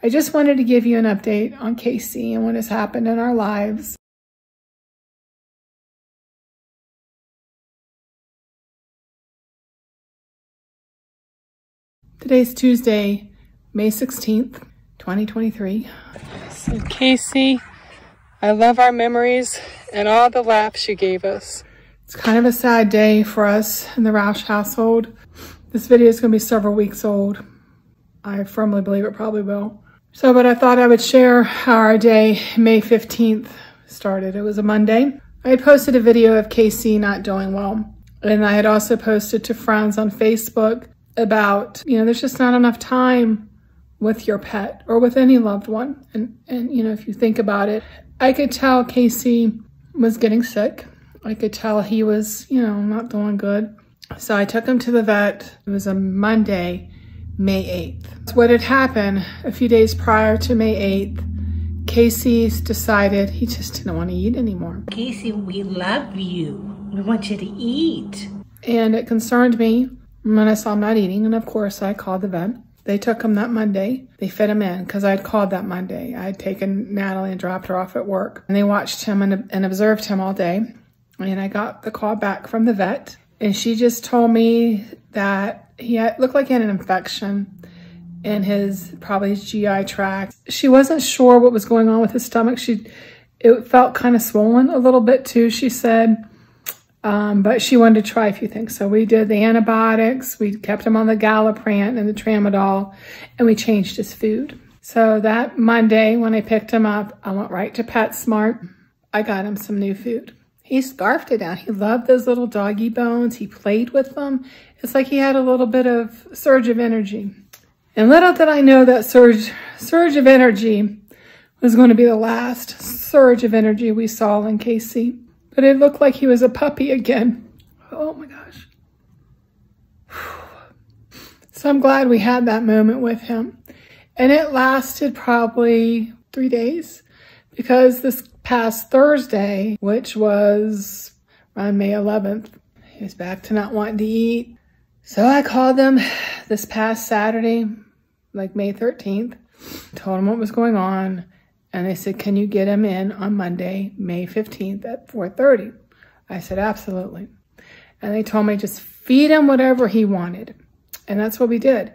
I just wanted to give you an update on Casey and what has happened in our lives. Today's Tuesday, May 16th, 2023. So Casey, I love our memories and all the laughs you gave us. It's kind of a sad day for us in the Rousch household. This video is going to be several weeks old. I firmly believe it probably will. But I thought I would share how our day, May 15th, started. It was a Monday. I had posted a video of Casey not doing well. And I had also posted to friends on Facebook about, there's just not enough time with your pet or with any loved one. And if you think about it, I could tell Casey was getting sick. I could tell he was, not doing good. So I took him to the vet. It was a Monday, May 8th. What had happened a few days prior to May 8th, Casey decided he just didn't want to eat anymore. Casey, we love you. We want you to eat. And it concerned me when I saw him not eating. And of course, I called the vet. They took him that Monday. They fit him in because I had called that Monday. I had taken Natalie and dropped her off at work. And they watched him and observed him all day. And I got the call back from the vet. And she just told me that looked like he had an infection in probably his GI tract. She wasn't sure what was going on with his stomach. It felt kind of swollen a little bit too, she said. But she wanted to try a few things. So we did the antibiotics, we kept him on the Galliprant and the Tramadol, and we changed his food. So that Monday when I picked him up, I went right to PetSmart. I got him some new food. He scarfed it down. He loved those little doggy bones. He played with them. It's like he had a little bit of surge of energy. And little did I know that surge of energy was going to be the last surge of energy we saw in Casey. But it looked like he was a puppy again. Oh my gosh. So I'm glad we had that moment with him. And it lasted probably 3 days because this past Thursday, which was around May 11th, he was back to not wanting to eat. So I called them this past Saturday, like May 13th, told him what was going on. And they said, can you get him in on Monday, May 15th at 4:30? I said, absolutely. And they told me just feed him whatever he wanted. And that's what we did.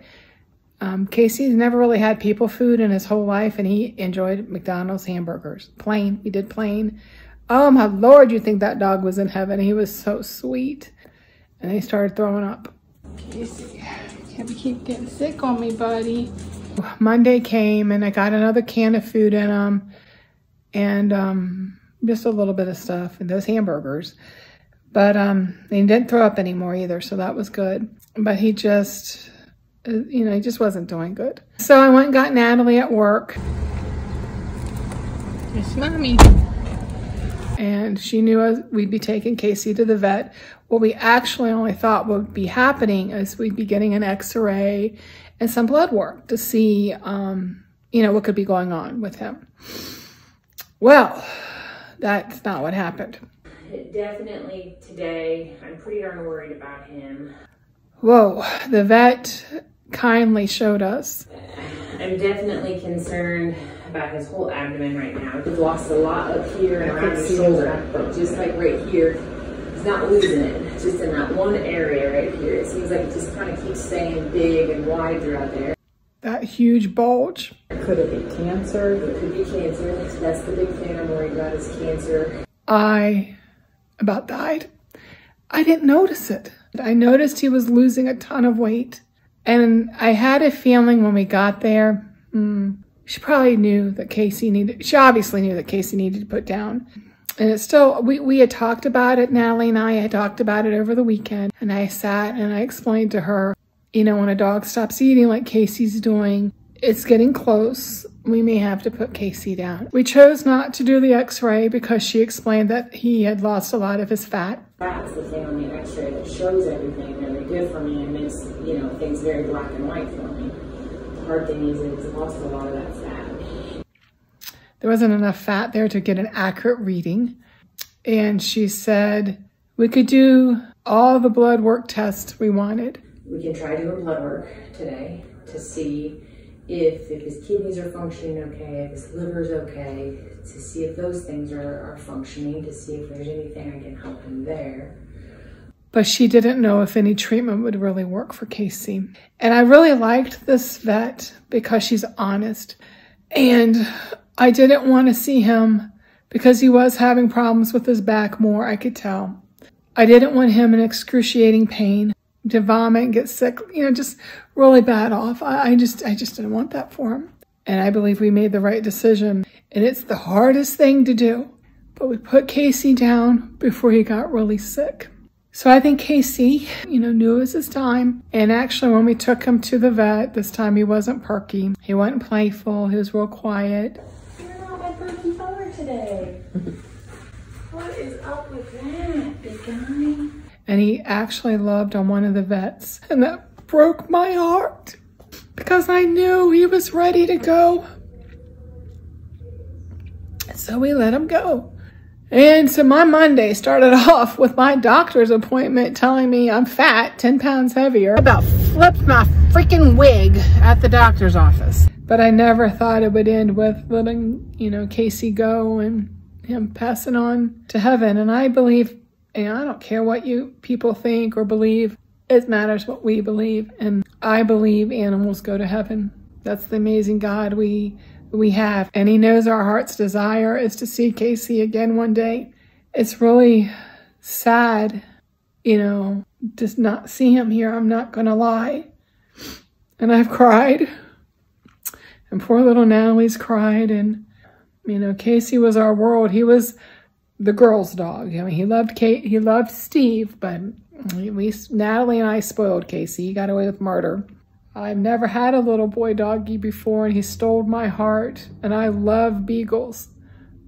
Casey's never really had people food in his whole life, and he enjoyed McDonald's hamburgers. Plain. We did plain. Oh, my Lord, you'd think that dog was in heaven. He was so sweet. And he started throwing up. Casey, you keep getting sick on me, buddy. Monday came and I got another can of food in him and just a little bit of stuff and those hamburgers. But he didn't throw up anymore either, so that was good. But he just, he just wasn't doing good. So I went and got Natalie at work. It's Mommy. And she knew we'd be taking Casey to the vet. What we actually only thought would be happening is we'd be getting an x-ray and some blood work to see, what could be going on with him. Well, that's not what happened. Definitely today, I'm pretty darn worried about him. Whoa, the vet kindly showed us. I'm definitely concerned about his whole abdomen right now. He's lost a lot up here and around his shoulder, but just like right here, he's not losing it. It's just in that one area right here. It seems like it just kind of keeps staying big and wide throughout there. That huge bulge. Could it be cancer? It could be cancer. That's the big thing I'm worried about is cancer. I about died. I didn't notice it. I noticed he was losing a ton of weight. And I had a feeling when we got there, she probably knew that she obviously knew that Casey needed to put down. And it's still, we had talked about it, Natalie and I had talked about it over the weekend. And I sat and I explained to her, when a dog stops eating like Casey's doing, it's getting close. We may have to put Casey down. We chose not to do the x-ray because she explained that he had lost a lot of his fat. That's the thing on the x-ray that shows everything really good for me and makes, things very black and white for me. The hard thing is it's lost a lot of that fat. There wasn't enough fat there to get an accurate reading. And she said we could do all the blood work tests we wanted. We can try doing blood work today to see if his kidneys are functioning okay, if his liver's okay, to see if those things are functioning, to see if there's anything I can help him there. But she didn't know if any treatment would really work for Casey. And I really liked this vet because she's honest. And I didn't want to see him because he was having problems with his back more, I could tell. I didn't want him in excruciating pain, to vomit, get sick, you know, just really bad off. I just didn't want that for him. And I believe we made the right decision. And it's the hardest thing to do. But we put Casey down before he got really sick. So I think Casey, you know, knew it was his time. And actually when we took him to the vet, this time he wasn't perky. He wasn't playful. He was real quiet. You're not my perky father today. What is up with that, big guy? And he actually loved on one of the vets. And that broke my heart because I knew he was ready to go. So we let him go. And so my Monday started off with my doctor's appointment telling me I'm fat, 10 pounds heavier. I about flipped my freaking wig at the doctor's office. But I never thought it would end with letting, you know, Casey go and him passing on to heaven. And I believe, you know, I don't care what you people think or believe. It matters what we believe. And I believe animals go to heaven. That's the amazing God we have. And he knows our heart's desire is to see Casey again one day. It's really sad, you know, to not see him here. I'm not going to lie. And I've cried. And poor little Natalie's cried. And, you know, Casey was our world. He was the girl's dog. I mean, he loved Kate. He loved Steve, but Natalie and I spoiled Casey. He got away with murder. I've never had a little boy doggy before, and he stole my heart. And I love beagles.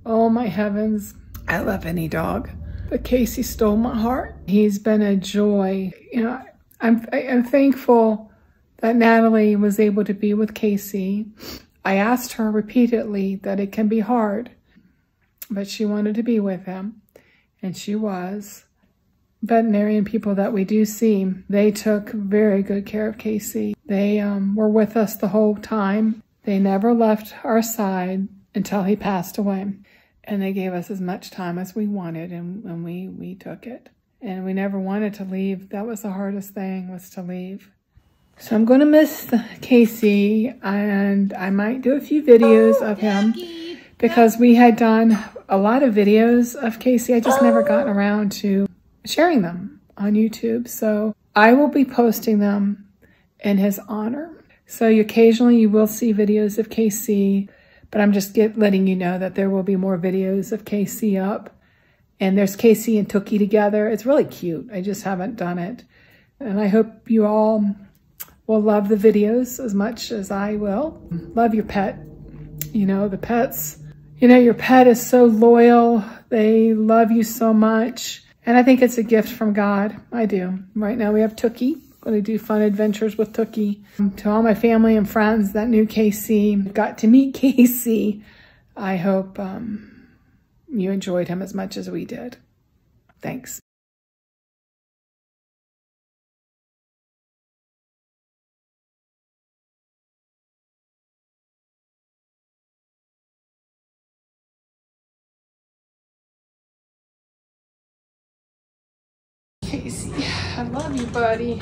Oh my heavens. I love any dog. But Casey stole my heart. He's been a joy. You know, I'm thankful that Natalie was able to be with Casey. I asked her repeatedly that it can be hard, but she wanted to be with him, and she was. Veterinarian people that we do see, they took very good care of Casey. They were with us the whole time. They never left our side until he passed away. And they gave us as much time as we wanted, and we took it. And we never wanted to leave. That was the hardest thing, was to leave. So I'm going to miss Casey, and I might do a few videos of him because we had done a lot of videos of Casey. I just never gotten around to sharing them on YouTube. So I will be posting them in his honor. So occasionally you will see videos of Casey, but I'm just letting you know that there will be more videos of Casey up. And there's Casey and Tookie together. It's really cute. I just haven't done it. And I hope you all will love the videos as much as I will. Love your pet. You know, the pets, you know, your pet is so loyal. They love you so much. And I think it's a gift from God. I do. Right now we have Tookie. Going to do fun adventures with Tookie. To all my family and friends that knew Casey, got to meet Casey, I hope you enjoyed him as much as we did. Thanks. Casey, I love you, buddy.